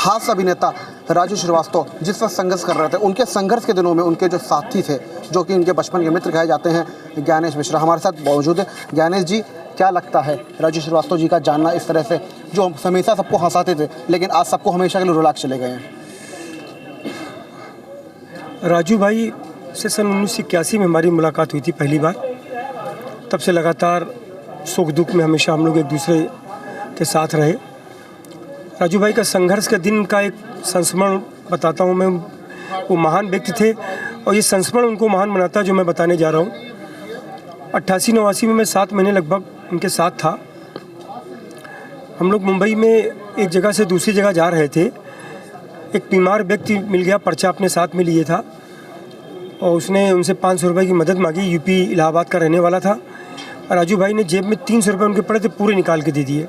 हास्य अभिनेता राजू श्रीवास्तव जिस वक्त संघर्ष कर रहे थे, उनके संघर्ष के दिनों में उनके जो साथी थे, जो कि इनके बचपन के मित्र कहे जाते हैं, ज्ञानेश मिश्रा हमारे साथ मौजूद है। ज्ञानेश जी, क्या लगता है राजू श्रीवास्तव जी का जानना इस तरह से, जो हमेशा सबको हंसाते थे लेकिन आज सबको हमेशा के लिए रुला के चले गए हैं? राजू भाई से सन 1981 में हमारी मुलाकात हुई थी पहली बार। तब से लगातार सुख दुख में हमेशा हम लोग एक दूसरे के साथ रहे। राजू भाई का संघर्ष के दिन का एक संस्मरण बताता हूँ मैं। वो महान व्यक्ति थे और ये संस्मरण उनको महान बनाता है जो मैं बताने जा रहा हूँ। 88-89 में मैं 7 महीने लगभग उनके साथ था। हम लोग मुंबई में एक जगह से दूसरी जगह जा रहे थे। एक बीमार व्यक्ति मिल गया, पर्चा अपने साथ में लिए था और उसने उनसे 500 रुपये की मदद मांगी। यूपी इलाहाबाद का रहने वाला था। राजू भाई ने जेब में 300 रुपये उनके पड़े थे, पूरे निकाल के दे दिए।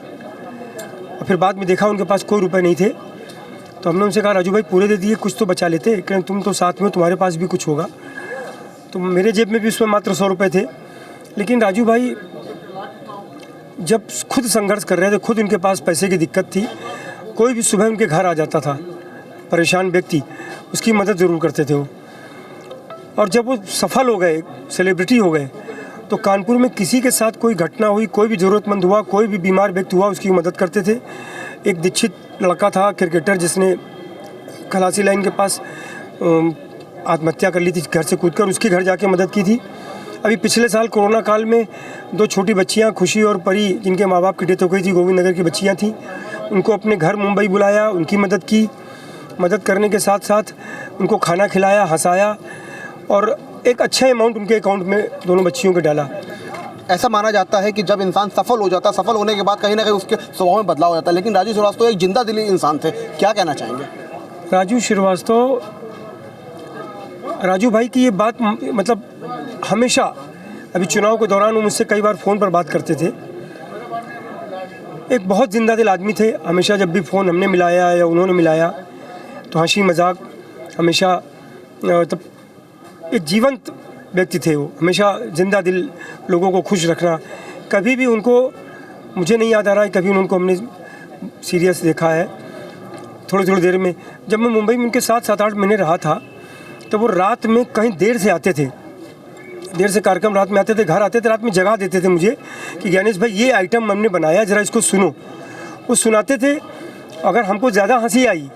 और फिर बाद में देखा उनके पास कोई रुपए नहीं थे, तो हमने उनसे कहा राजू भाई पूरे दे दिए, कुछ तो बचा लेते, लेकिन तुम तो साथ में, तुम्हारे पास भी कुछ होगा। तो मेरे जेब में भी उसमें मात्र 100 रुपये थे। लेकिन राजू भाई जब खुद संघर्ष कर रहे थे, खुद उनके पास पैसे की दिक्कत थी, कोई भी सुबह उनके घर आ जाता था परेशान व्यक्ति, उसकी मदद ज़रूर करते थे वो। और जब वो सफल हो गए, सेलिब्रिटी हो गए, तो कानपुर में किसी के साथ कोई घटना हुई, कोई भी ज़रूरतमंद हुआ, कोई भी बीमार व्यक्ति हुआ, उसकी मदद करते थे। एक दीक्षित लड़का था क्रिकेटर, जिसने खलासी लाइन के पास आत्महत्या कर ली थी घर से कूदकर, उसके घर जाके मदद की थी। अभी पिछले साल कोरोना काल में 2 छोटी बच्चियां, खुशी और परी, जिनके माँ बाप की डेथ हो गई थी, गोविंद नगर की बच्चियां थीं, उनको अपने घर मुंबई बुलाया, उनकी मदद की। मदद करने के साथ साथ उनको खाना खिलाया, हंसाया और एक अच्छा अमाउंट उनके अकाउंट में दोनों बच्चियों के डाला। ऐसा माना जाता है कि जब इंसान सफल हो जाता है, सफल होने के बाद कहीं ना कहीं उसके स्वभाव में बदलाव हो जाता है, लेकिन राजू श्रीवास्तव एक जिंदा दिली इंसान थे। क्या कहना चाहेंगे? राजू श्रीवास्तव, राजू भाई की ये बात मतलब हमेशा, अभी चुनाव के दौरान वो मुझसे कई बार फ़ोन पर बात करते थे। एक बहुत जिंदा दिल आदमी थे। हमेशा जब भी फ़ोन हमने मिलाया या उन्होंने मिलाया तो हंसी मजाक हमेशा, तब एक जीवंत व्यक्ति थे वो, हमेशा जिंदा दिल, लोगों को खुश रखना। कभी भी उनको, मुझे नहीं याद आ रहा है कभी उनको हमने सीरियस देखा है। थोड़ी थोड़ी देर में, जब मैं मुंबई में उनके साथ 7-8 महीने रहा था, तो वो रात में कहीं देर से आते थे, देर से कार्यक्रम रात में आते थे, घर आते थे, रात में जगा देते थे मुझे कि ज्ञानेश भाई ये आइटम हमने बनाया, ज़रा इसको सुनो। वो सुनाते थे। अगर हमको ज़्यादा हंसी आई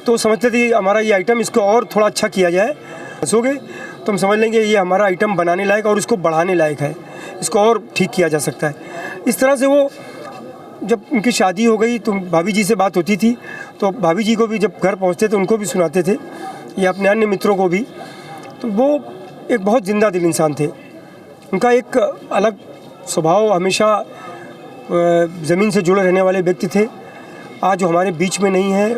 तो समझते थे हमारा ये आइटम, इसको और थोड़ा अच्छा किया जाए। हंसोगे तो हम समझ लेंगे ये हमारा आइटम बनाने लायक और इसको बढ़ाने लायक है, इसको और ठीक किया जा सकता है। इस तरह से वो, जब उनकी शादी हो गई तो भाभी जी से बात होती थी, तो भाभी जी को भी जब घर पहुंचते थे उनको भी सुनाते थे, या अपने अन्य मित्रों को भी। तो वो एक बहुत जिंदा दिल इंसान थे। उनका एक अलग स्वभाव, हमेशा ज़मीन से जुड़े रहने वाले व्यक्ति थे। आज वो हमारे बीच में नहीं है,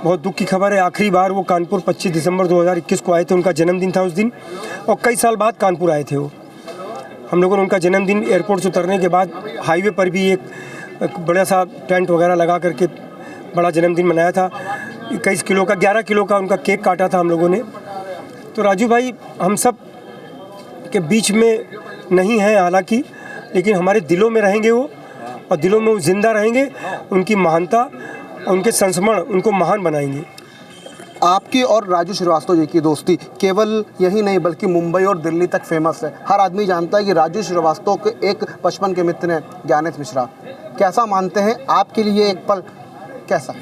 बहुत दुख की खबर है। आखिरी बार वो कानपुर 25 दिसंबर 2021 को आए थे, उनका जन्मदिन था उस दिन, और कई साल बाद कानपुर आए थे वो। हम लोगों ने उनका जन्मदिन एयरपोर्ट से उतरने के बाद हाईवे पर भी एक बड़ा सा टेंट वगैरह लगा करके बड़ा जन्मदिन मनाया था। 21 किलो का, 11 किलो का उनका केक काटा था हम लोगों ने। तो राजू भाई हम सब के बीच में नहीं हैं हालांकि, लेकिन हमारे दिलों में रहेंगे वो, और दिलों में वो जिंदा रहेंगे। उनकी महानता और उनके संस्मरण उनको महान बनाएंगे। आपकी और राजू श्रीवास्तव जी की दोस्ती केवल यही नहीं बल्कि मुंबई और दिल्ली तक फेमस है। हर आदमी जानता है कि राजू श्रीवास्तव के एक बचपन के मित्र हैं ज्ञानेश मिश्रा। कैसा मानते हैं आपके लिए एक पल कैसा?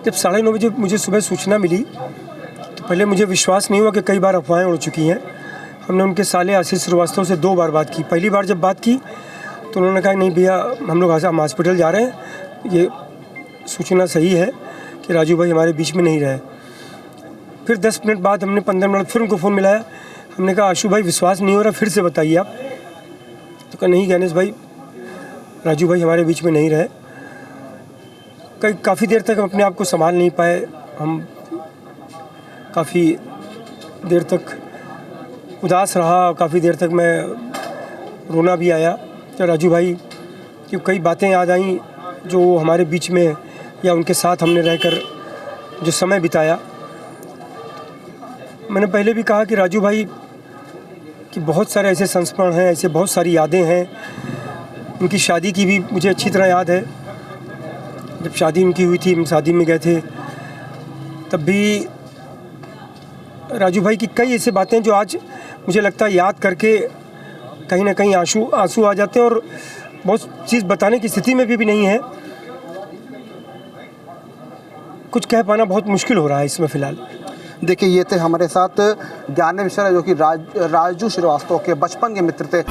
जब 9:30 बजे मुझे सुबह सूचना मिली तो पहले मुझे विश्वास नहीं हुआ कि कई बार अफवाहें उड़ चुकी हैं। हमने उनके साले आशीष श्रीवास्तव से 2 बार बात की। पहली बार जब बात की तो उन्होंने कहा नहीं भैया, हम लोग हम हॉस्पिटल जा रहे हैं, ये सूचना सही है कि राजू भाई हमारे बीच में नहीं रहे। फिर 10 मिनट बाद हमने 15 मिनट फिर उनको फ़ोन मिलाया। हमने कहा आशु भाई विश्वास नहीं हो रहा, फिर से बताइए आप। तो कहा नहीं ज्ञानेश भाई, राजू भाई हमारे बीच में नहीं रहे। काफ़ी देर तक हम अपने आप को संभाल नहीं पाए। हम काफ़ी देर तक उदास रहा, काफ़ी देर तक मैं रोना भी आया। तो राजू भाई की कई बातें याद आई जो हमारे बीच में, या उनके साथ हमने रहकर जो समय बिताया। मैंने पहले भी कहा कि राजू भाई कि बहुत सारे ऐसे संस्मरण हैं, ऐसे बहुत सारी यादें हैं। उनकी शादी की भी मुझे अच्छी तरह याद है। जब शादी उनकी हुई थी, हम शादी में गए थे, तब भी राजू भाई की कई ऐसी बातें जो आज मुझे लगता है याद करके कहीं ना कहीं आंसू आ जाते हैं, और बहुत चीज़ बताने की स्थिति में भी नहीं है। कुछ कह पाना बहुत मुश्किल हो रहा है इसमें फ़िलहाल। देखिए, ये थे हमारे साथ ज्ञानेश मिश्रा, जो कि राजू श्रीवास्तव के बचपन के मित्र थे।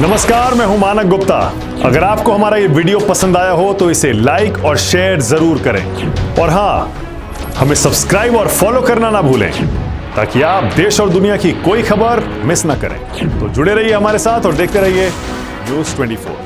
नमस्कार, मैं हूं मानक गुप्ता। अगर आपको हमारा ये वीडियो पसंद आया हो तो इसे लाइक और शेयर जरूर करें, और हाँ, हमें सब्सक्राइब और फॉलो करना ना भूलें, ताकि आप देश और दुनिया की कोई खबर मिस ना करें। तो जुड़े रहिए हमारे साथ और देखते रहिए News 24।